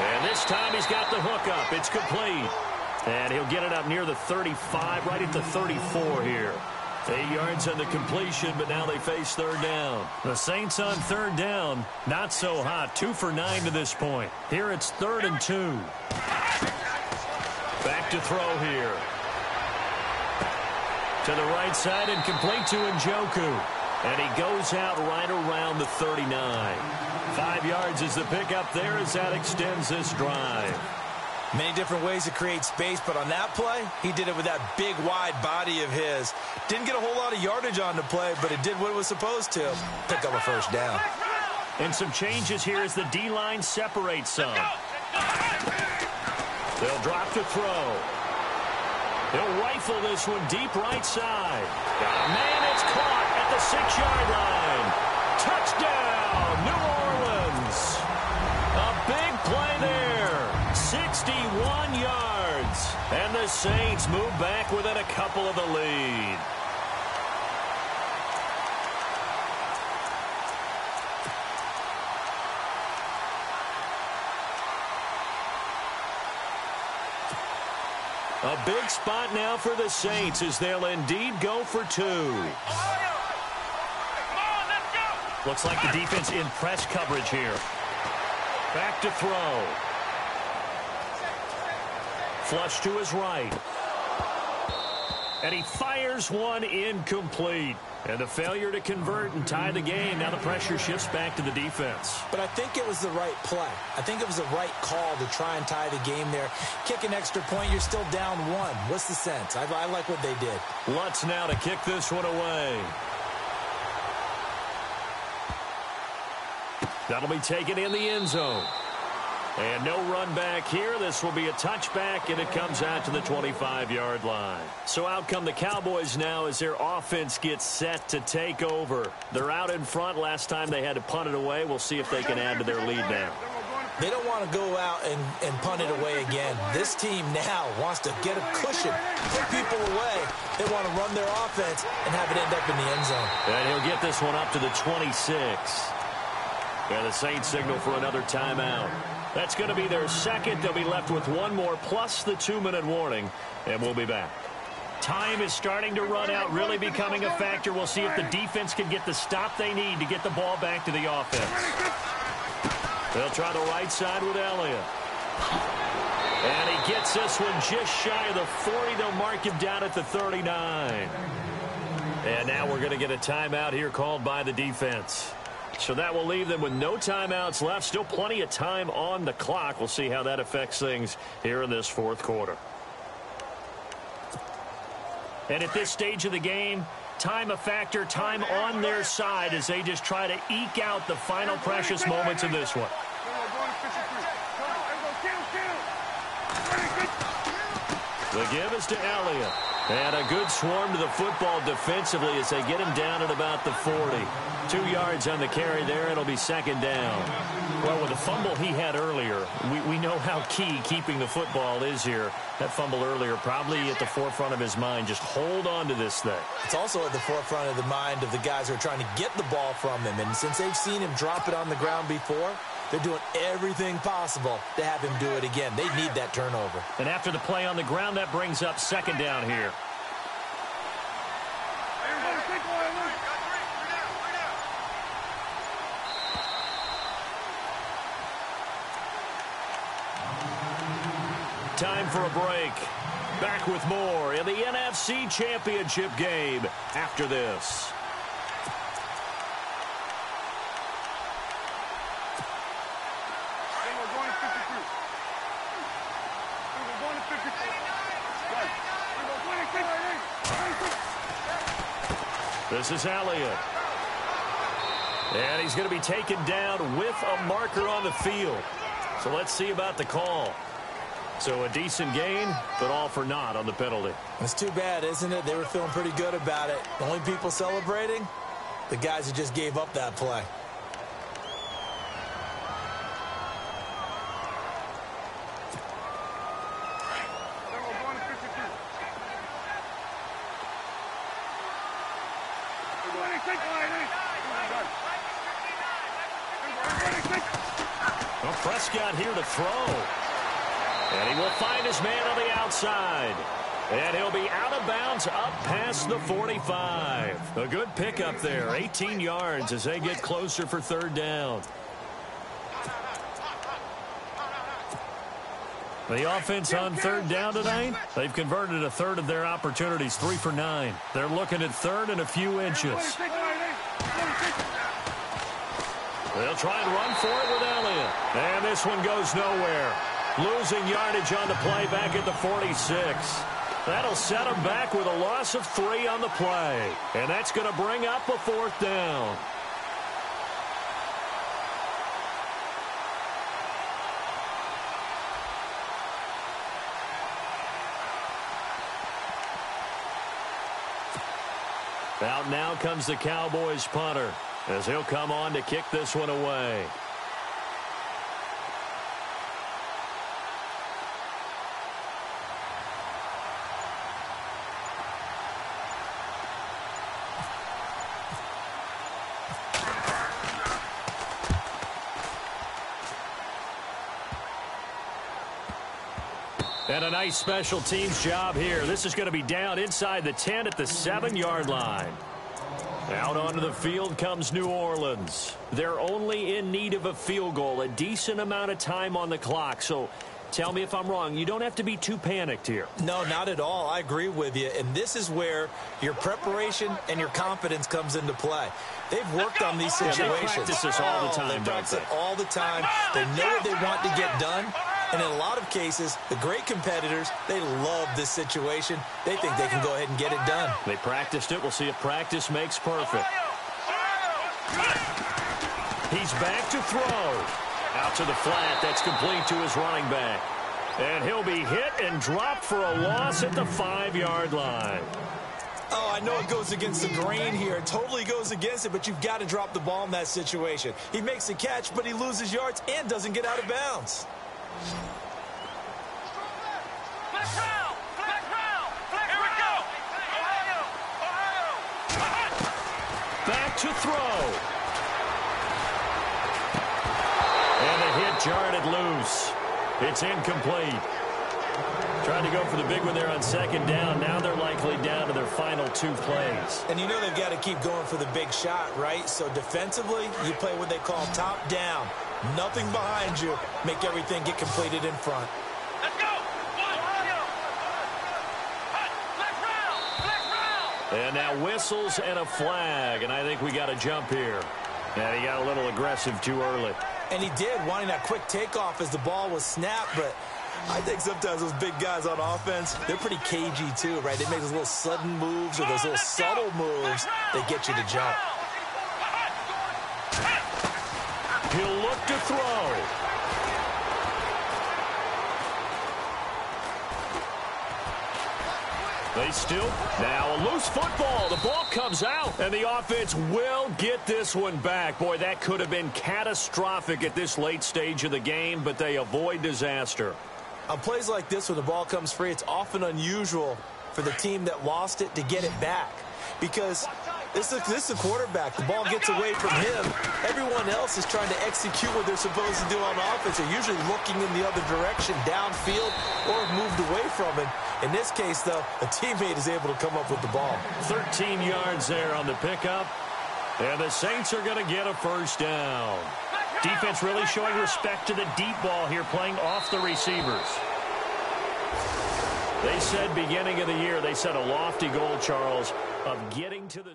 And this time he's got the hook up. It's complete. And he'll get it up near the 35, right at the 34 here. 8 yards on the completion, but now they face third down. The Saints on third down, not so hot. 2 for 9 to this point. Here it's 3rd and 2. Back to throw here. To the right side and complete to Njoku. And he goes out right around the 39. 5 yards is the pickup there as that extends this drive. Many different ways to create space, but on that play, he did it with that big, wide body of his. Didn't get a whole lot of yardage on the play, but it did what it was supposed to. Pick up a first down. And some changes here as the D-line separates some. They'll drop to throw. They'll rifle this one deep right side. Man, it's caught at the 6-yard line. Touchdown, New Orleans. A big play there. 61 yards. And the Saints move back within a couple of the lead. A big spot now for the Saints as they'll indeed go for 2. Looks like the defense in press coverage here. Back to throw. Flush to his right. And he fires one incomplete. And a failure to convert and tie the game. Now the pressure shifts back to the defense. But I think it was the right play. I think it was the right call to try and tie the game there. Kick an extra point, you're still down 1. What's the sense? I like what they did. Lutz now to kick this one away. That'll be taken in the end zone. And no run back here. This will be a touchback, and it comes out to the 25-yard line. So out come the Cowboys now as their offense gets set to take over. They're out in front. Last time they had to punt it away. We'll see if they can add to their lead now. They don't want to go out and punt it away again. This team now wants to get a cushion, put people away. They want to run their offense and have it end up in the end zone. And he'll get this one up to the 26. And the Saints signal for another timeout. That's going to be their second. They'll be left with one more plus the 2-minute warning, and we'll be back. Time is starting to run out, really becoming a factor. We'll see if the defense can get the stop they need to get the ball back to the offense. They'll try the right side with Elliott. And he gets this one just shy of the 40. They'll mark him down at the 39. And now we're going to get a timeout here called by the defense. So that will leave them with no timeouts left. Still plenty of time on the clock. We'll see how that affects things here in this fourth quarter. And at this stage of the game, time a factor, time on their side as they just try to eke out the final precious moments of this one. The give is to Elliott. And a good swarm to the football defensively as they get him down at about the 40. 2 yards on the carry there. It'll be second down. Well, with the fumble he had earlier, we know how key keeping the football is here. That fumble earlier probably at the forefront of his mind. Just hold on to this thing. It's also at the forefront of the mind of the guys who are trying to get the ball from him. And since they've seen him drop it on the ground before, they're doing everything possible to have him do it again. They need that turnover. And after the play on the ground, that brings up second down here. Time for a break. Back with more in the NFC Championship game after this. This is Elliott. And he's going to be taken down with a marker on the field. So let's see about the call. So a decent gain, but all for naught on the penalty. It's too bad, isn't it? They were feeling pretty good about it. The only people celebrating, the guys who just gave up that play. Well, Prescott here to throw. And he will find his man on the outside. And he'll be out of bounds up past the 45. A good pickup there. 18 yards as they get closer for third down. The offense on third down tonight, they've converted a third of their opportunities, 3 for 9. They're looking at third and a few inches. They'll try and run for it with Elliott. And this one goes nowhere. Losing yardage on the play back at the 46. That'll set them back with a loss of 3 on the play. And that's going to bring up a fourth down. Out now comes the Cowboys punter as he'll come on to kick this one away. And a nice special teams job here. This is going to be down inside the 10 at the 7-yard line. Out onto the field comes New Orleans. They're only in need of a field goal, a decent amount of time on the clock. So tell me if I'm wrong. You don't have to be too panicked here. No, not at all. I agree with you. And this is where your preparation and your confidence comes into play. They've worked on these situations. Yeah, they practice this all the time, They practice it all the time. They know what they want to get done. And in a lot of cases, the great competitors, they love this situation. They think they can go ahead and get it done. They practiced it. We'll see if practice makes perfect. He's back to throw. Out to the flat. That's complete to his running back. And he'll be hit and dropped for a loss at the 5-yard line. Oh, I know it goes against the grain here. It totally goes against it, but you've got to drop the ball in that situation. He makes a catch, but he loses yards and doesn't get out of bounds. Back to throw. And the hit jarred it loose. It's incomplete. Trying to go for the big one there on second down. Now they're likely down to their final 2 plays. And you know they've got to keep going for the big shot, right? So defensively, you play what they call top down. Nothing behind you. Make everything get completed in front. Let's go! And now whistles and a flag. And I think we got a jump here. And he got a little aggressive too early. And he did, wanting that quick takeoff as the ball was snapped. But I think sometimes those big guys on offense, they're pretty cagey too, right? They make those little sudden moves or those little subtle moves that get you to jump. He'll look to throw. They still, now a loose football. The ball comes out, and the offense will get this one back. Boy, that could have been catastrophic at this late stage of the game, but they avoid disaster. On plays like this, when the ball comes free, it's often unusual for the team that lost it to get it back. Because this is a quarterback. The ball gets away from him. Everyone else is trying to execute what they're supposed to do on offense. They're usually looking in the other direction, downfield, or moved away from it. In this case, though, a teammate is able to come up with the ball. 13 yards there on the pickup. And the Saints are going to get a first down. Defense really showing respect to the deep ball here, playing off the receivers. They said beginning of the year, they set a lofty goal, Charles, of getting to the...